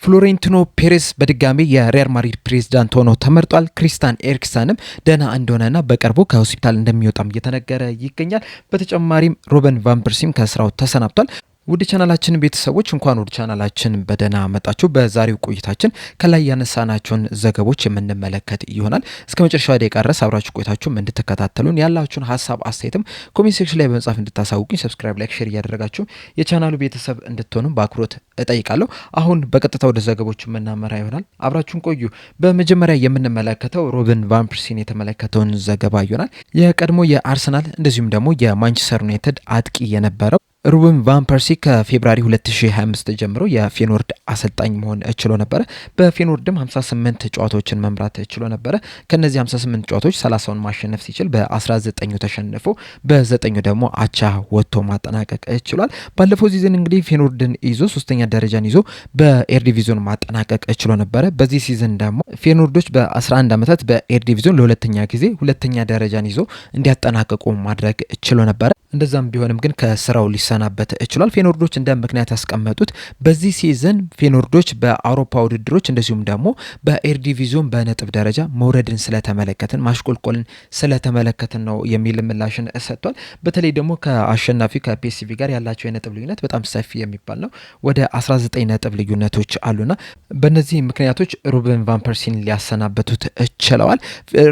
ፍሎሬንቲኖ ፔሬዝ በድጋሚ የሪያል ማድሪድ ፕሬዝዳንት ሆኖ ተመርጧል። ክሪስቲያን ኤሪክሰንም ደህና እንደሆነና በቅርቡ ከሆስፒታል እንደሚወጣም እየተነገረ ይገኛል። በተጨማሪም ሩበን ቫን ፐርሲም ከስራው ተሰናብቷል። ውድ ቻናላችን ቤተሰቦች እንኳን ወደ ቻናላችን በደህና መጣችሁ። በዛሬው ቆይታችን ከላይ ያነሳናቸውን ዘገቦች የምንመለከት ይሆናል። እስከ መጨረሻው ደቂቃ ድረስ አብራችሁ ቆይታችሁም እንድትከታተሉን ያላችሁን ሀሳብ አስተያየትም ኮሜንት ሴክሽን ላይ በመጻፍ እንድታሳውቁኝ ሰብስክራይብ፣ ላይክ፣ ሼር እያደረጋችሁ የቻናሉ ቤተሰብ እንድትሆኑም በአክብሮት እጠይቃለሁ። አሁን በቀጥታ ወደ ዘገቦች የምናመራ ይሆናል። አብራችሁን ቆዩ። በመጀመሪያ የምንመለከተው ሩበን ቫን ፐርሲን የተመለከተውን ዘገባ ይሆናል። የቀድሞ የአርሰናል እንደዚሁም ደግሞ የማንቸስተር ዩናይትድ አጥቂ የነበረው ሩበን ቫን ፐርሲ ከፌብራሪ 2025 ጀምሮ የፌኖርድ አሰልጣኝ መሆን ችሎ ነበረ። በፌኖርድም 58 ጨዋታዎችን መምራት ችሎ ነበረ። ከነዚህ 58 ጨዋታዎች 30ውን ማሸነፍ ሲችል በ19ኙ ተሸንፎ በ9ኙ ደግሞ አቻ ወጥቶ ማጠናቀቅ ችሏል። ባለፈው ሲዝን እንግዲህ ፌኖርድን ይዞ 3ኛ ደረጃን ይዞ በኤርዲቪዥን ማጠናቀቅ ችሎ ነበረ። በዚህ ሲዝን ደግሞ ፌኖርዶች በ11 ዓመታት በኤርዲቪዥን ለሁለተኛ ጊዜ 2ኛ ደረጃን ይዞ እንዲያጠናቀቁ ማድረግ ችሎ ነበረ። እንደዛም ቢሆንም ግን ከስራው ሊሰናበት ችሏል። ፌኖርዶች እንደ ምክንያት ያስቀመጡት በዚህ ሲዝን ፌኖርዶች በአውሮፓ ውድድሮች እንደዚሁም ደግሞ በኤርዲቪዥን በነጥብ ደረጃ መውረድን ስለተመለከትን ማሽቆልቆልን ስለተመለከትን ነው የሚል ምላሽን ሰጥቷል። በተለይ ደግሞ ከአሸናፊ ከፒኤስቪ ጋር ያላቸው የነጥብ ልዩነት በጣም ሰፊ የሚባል ነው። ወደ 19 ነጥብ ልዩነቶች አሉና በእነዚህ ምክንያቶች ሩበን ቫን ፐርሲን ሊያሰናበቱት ችለዋል።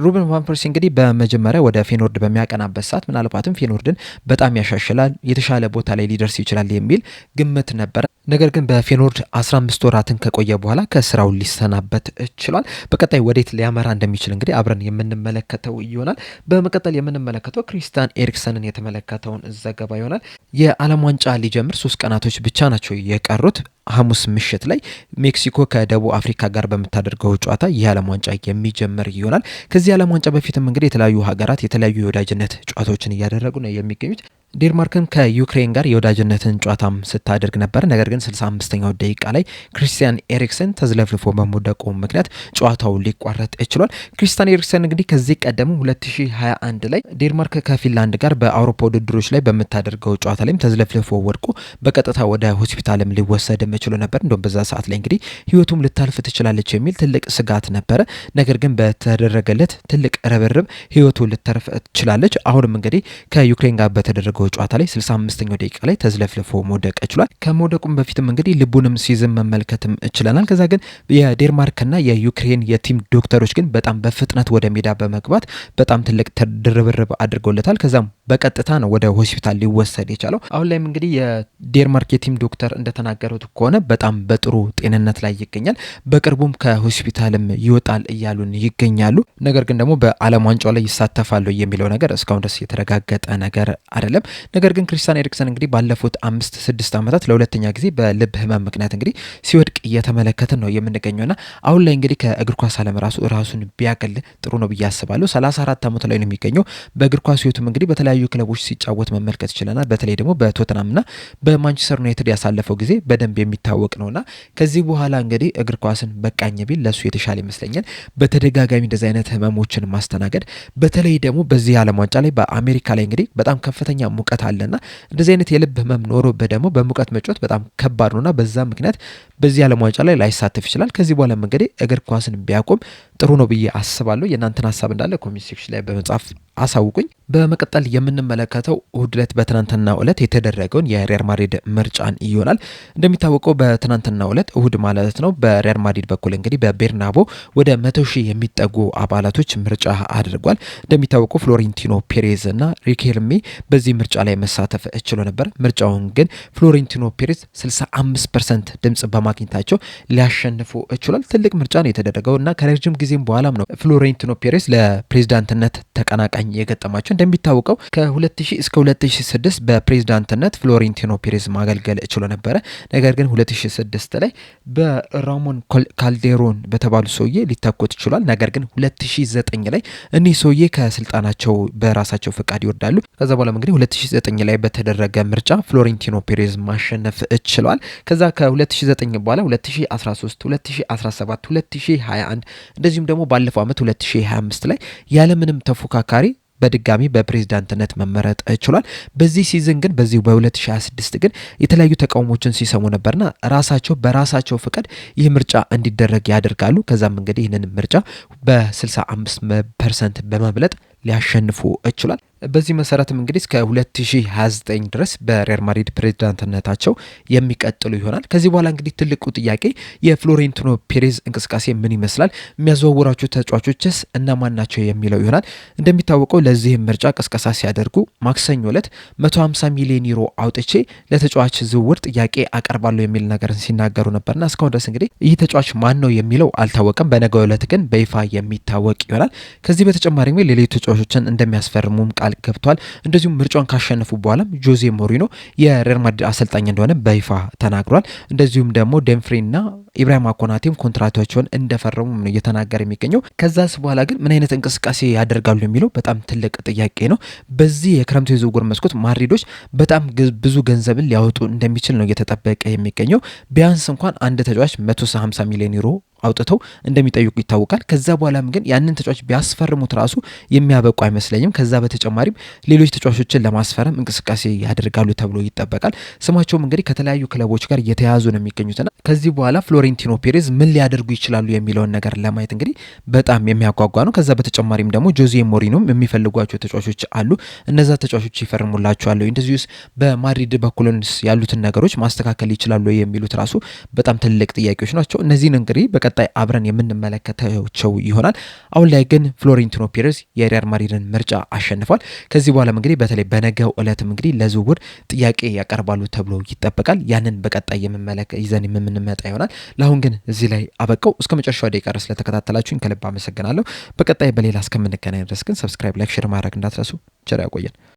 ሩበን ቫን ፐርሲ እንግዲህ በመጀመሪያ ወደ ፌኖርድ በሚያቀናበት ሰዓት ምናልባትም ፌኖርድን በጣም ያሻሽላል፣ የተሻለ ቦታ ላይ ሊደርስ ይችላል የሚል ግምት ነበረ። ነገር ግን በፌኖርድ 15 ወራትን ከቆየ በኋላ ከስራው ሊሰናበት ችሏል። በቀጣይ ወዴት ሊያመራ እንደሚችል እንግዲህ አብረን የምንመለከተው ይሆናል። በመቀጠል የምንመለከተው ክሪስቲያን ኤሪክሰንን የተመለከተውን ዘገባ ይሆናል። የዓለም ዋንጫ ሊጀምር 3 ቀናቶች ብቻ ናቸው የቀሩት። ሐሙስ ምሽት ላይ ሜክሲኮ ከደቡብ አፍሪካ ጋር በምታደርገው ጨዋታ የዓለም ዋንጫ የሚጀምር ይሆናል። ከዚህ የዓለም ዋንጫ በፊትም እንግዲህ የተለያዩ ሀገራት የተለያዩ የወዳጅነት ጨዋታዎችን እያደረጉ ነው የሚገኙት። ዴንማርክም ከዩክሬን ጋር የወዳጅነትን ጨዋታም ስታደርግ ነበር። ነገር ግን 65ኛው ደቂቃ ላይ ክሪስቲያን ኤሪክሰን ተዝለፍልፎ በመውደቁ ምክንያት ጨዋታው ሊቋረጥ ችሏል። ክሪስቲያን ኤሪክሰን እንግዲህ ከዚህ ቀደም 2021 ላይ ዴንማርክ ከፊንላንድ ጋር በአውሮፓ ውድድሮች ላይ በምታደርገው ጨዋታ ላይም ተዝለፍልፎ ወድቆ በቀጥታ ወደ ሆስፒታልም ሊወሰድ ችሎ ነበር። እንደውም በዛ ሰዓት ላይ እንግዲህ ህይወቱም ልታልፍ ትችላለች የሚል ትልቅ ስጋት ነበረ። ነገር ግን በተደረገለት ትልቅ ርብርብ ህይወቱ ልታርፍ ትችላለች። አሁንም እንግዲህ ከዩክሬን ጋር በተደረገው ጨዋታ ላይ 65ኛው ደቂቃ ላይ ተዝለፍልፎ መውደቅ ችሏል። ከመውደቁም በፊትም እንግዲህ ልቡንም ሲዝም መመልከትም ችለናል። ከዛ ግን የዴንማርክና የዩክሬን የቲም ዶክተሮች ግን በጣም በፍጥነት ወደ ሜዳ በመግባት በጣም ትልቅ ርብርብ አድርገውለታል። ከዛም በቀጥታ ነው ወደ ሆስፒታል ሊወሰድ የቻለው። አሁን ላይም እንግዲህ የዴንማርክ የቲም ዶክተር እንደተናገሩት ከሆነ በጣም በጥሩ ጤንነት ላይ ይገኛል። በቅርቡም ከሆስፒታልም ይወጣል እያሉን ይገኛሉ። ነገር ግን ደግሞ በዓለም ዋንጫው ላይ ይሳተፋሉ የሚለው ነገር እስካሁን ድረስ የተረጋገጠ ነገር አይደለም። ነገር ግን ክሪስቲያን ኤሪክሰን እንግዲህ ባለፉት 5-6 ዓመታት ለሁለተኛ ጊዜ በልብ ህመም ምክንያት እንግዲህ ሲወድቅ እየተመለከትን ነው የምንገኘውና አሁን ላይ እንግዲህ ከእግር ኳስ ዓለም ራሱን ቢያገል ጥሩ ነው ብዬ አስባለሁ። 34 ዓመቱ ላይ ነው የሚገኘው። በእግር ኳስ ህይወቱም እንግዲህ በተለያዩ ክለቦች ሲጫወት መመልከት ችለናል። በተለይ ደግሞ በቶተናምና በማንቸስተር ዩናይትድ ያሳለፈው ጊዜ በደንብ የሚታወቅ ነውና ከዚህ በኋላ እንግዲህ እግር ኳስን በቃኝ ቢል ለሱ የተሻለ ይመስለኛል። በተደጋጋሚ እንደዚህ አይነት ህመሞችን ማስተናገድ በተለይ ደግሞ በዚህ ዓለም ዋንጫ ላይ በአሜሪካ ላይ እንግዲህ በጣም ከፍተኛ ሙቀት አለና እንደዚህ አይነት የልብ ህመም ኖሮበት ደግሞ በሙቀት መጫወት በጣም ከባድ ነውና በዛ ምክንያት በዚህ ዓለም ዋንጫ ላይ ላይሳተፍ ይችላል። ከዚህ በኋላ እንግዲህ እግር ኳስን ቢያቆም ጥሩ ነው ብዬ አስባለሁ። የእናንተን ሀሳብ እንዳለ ኮሜንት ሴክሽን ላይ በመጻፍ አሳውቁኝ። በመቀጠል የምንመለከተው እሁድ ዕለት በትናንትናው ዕለት የተደረገውን የሪያል ማድሪድ ምርጫን ይሆናል። እንደሚታወቀው በትናንትናው ዕለት እሁድ ማለት ነው በሪያል ማድሪድ በኩል እንግዲህ በቤርናቦ ወደ 100,000 የሚጠጉ አባላቶች ምርጫ አድርጓል። እንደሚታወቀው ፍሎሬንቲኖ ፔሬዝ እና ሪኬልሜ በዚህ ምርጫ ላይ መሳተፍ ችሎ ነበር። ምርጫውን ግን ፍሎሬንቲኖ ፔሬዝ 65% ድምጽ በማግኘታቸው ሊያሸንፉ ችሏል። ትልቅ ምርጫ ነው የተደረገው እና ከረጅም ጊዜም በኋላም ነው ፍሎሬንቲኖ ፔሬዝ ለፕሬዝዳንትነት ተቀናቃኝ የገጠማቸው። እንደሚታወቀው ከ2000 እስከ 2006 በፕሬዝዳንትነት ፍሎሬንቲኖ ፔሬዝ ማገልገል ችሎ ነበረ። ነገር ግን 2006 ላይ በራሞን ካልዴሮን በተባሉ ሰውዬ ሊተኩት ችሏል። ነገር ግን 2009 ላይ እኒህ ሰውዬ ከስልጣናቸው በራሳቸው ፈቃድ ይወርዳሉ። ከዛ በኋላ እንግዲህ 2009 ላይ በተደረገ ምርጫ ፍሎሬንቲኖ ፔሬዝ ማሸነፍ ችሏል። ከዛ ከ2009 በኋላ 2013፣ 2017፣ 2021 እንደዚሁም ደግሞ ባለፈው ዓመት 2025 ላይ ያለምንም ተፎካካሪ በድጋሚ በፕሬዝዳንትነት መመረጥ ችሏል። በዚህ ሲዝን ግን በዚህ በ2026 ግን የተለያዩ ተቃውሞችን ሲሰሙ ነበርና ራሳቸው በራሳቸው ፍቃድ ይህ ምርጫ እንዲደረግ ያደርጋሉ። ከዛም እንግዲህ ይህንን ምርጫ በ65% በመብለጥ ሊያሸንፉ ችሏል። በዚህ መሰረትም እንግዲህ እስከ 2029 ድረስ በሪያል ማድሪድ ፕሬዝዳንትነታቸው የሚቀጥሉ ይሆናል። ከዚህ በኋላ እንግዲህ ትልቁ ጥያቄ የፍሎሬንቲኖ ፔሬዝ እንቅስቃሴ ምን ይመስላል፣ የሚያዘዋውራቸው ተጫዋቾችስ እነማን ናቸው የሚለው ይሆናል። እንደሚታወቀው ለዚህም ምርጫ ቅስቀሳ ሲያደርጉ ማክሰኞ ዕለት 150 ሚሊዮን ዩሮ አውጥቼ ለተጫዋች ዝውውር ጥያቄ አቀርባለሁ የሚል ነገርን ሲናገሩ ነበርና እስካሁን ድረስ እንግዲህ ይህ ተጫዋች ማን ነው የሚለው አልታወቀም። በነገው ዕለት ግን በይፋ የሚታወቅ ይሆናል። ከዚህ በተጨማሪ ሌሎች ተጫዋቾችን እንደሚያስፈርሙም ቃል ገብቷል። እንደዚሁም ምርጫውን ካሸነፉ በኋላም ጆዜ ሞሪኖ የሪያል ማድሪድ አሰልጣኝ እንደሆነ በይፋ ተናግሯል። እንደዚሁም ደግሞ ደምፍሪና ኢብራሂማ ኮናቴም ኮንትራታቸውን እንደፈረሙ ነው እየተናገረ የሚገኘው። ከዛስ በኋላ ግን ምን አይነት እንቅስቃሴ ያደርጋሉ የሚለው በጣም ትልቅ ጥያቄ ነው። በዚህ የክረምቱ የዝውውር መስኮት ማድሪዶች በጣም ብዙ ገንዘብን ሊያወጡ እንደሚችል ነው እየተጠበቀ የሚገኘው። ቢያንስ እንኳን አንድ ተጫዋች 150 ሚሊዮን ዩሮ አውጥተው እንደሚጠይቁ ይታወቃል። ከዛ በኋላም ግን ያንን ተጫዋች ቢያስፈርሙት ራሱ የሚያበቁ አይመስለኝም። ከዛ በተጨማሪም ሌሎች ተጫዋቾችን ለማስፈረም እንቅስቃሴ ያደርጋሉ ተብሎ ይጠበቃል። ስማቸውም እንግዲህ ከተለያዩ ክለቦች ጋር እየተያዙ ነው የሚገኙትና ከዚህ በኋላ ፍሎሬንቲኖ ፔሬዝ ምን ሊያደርጉ ይችላሉ የሚለውን ነገር ለማየት እንግዲህ በጣም የሚያጓጓ ነው። ከዛ በተጨማሪም ደግሞ ጆዜ ሞሪኖም የሚፈልጓቸው ተጫዋቾች አሉ። እነዛ ተጫዋቾች ይፈርሙላቸዋል። እንደዚሁስ በማድሪድ በኩልስ ያሉትን ነገሮች ማስተካከል ይችላሉ የሚሉት ራሱ በጣም ትልቅ ጥያቄዎች ናቸው። እነዚህን እንግዲህ ቀጣይ አብረን የምንመለከታቸው ይሆናል። አሁን ላይ ግን ፍሎሬንቲኖ ፔሬዝ የሪያል ማድሪድን ምርጫ አሸንፏል። ከዚህ በኋላ እንግዲህ በተለይ በነገው ዕለትም እንግዲህ ለዝውውር ጥያቄ ያቀርባሉ ተብሎ ይጠበቃል። ያንን በቀጣይ ይዘን የምንመጣ ይሆናል። ለአሁን ግን እዚህ ላይ አበቃው። እስከ መጨረሻው ደቂቃ ድረስ ስለተከታተላችሁኝ ከልብ አመሰግናለሁ። በቀጣይ በሌላ እስከምንገናኝ ድረስ ግን ሰብስክራይብ፣ ላይክ፣ ሼር ማድረግ እንዳትረሱ። ቸር ያቆየን።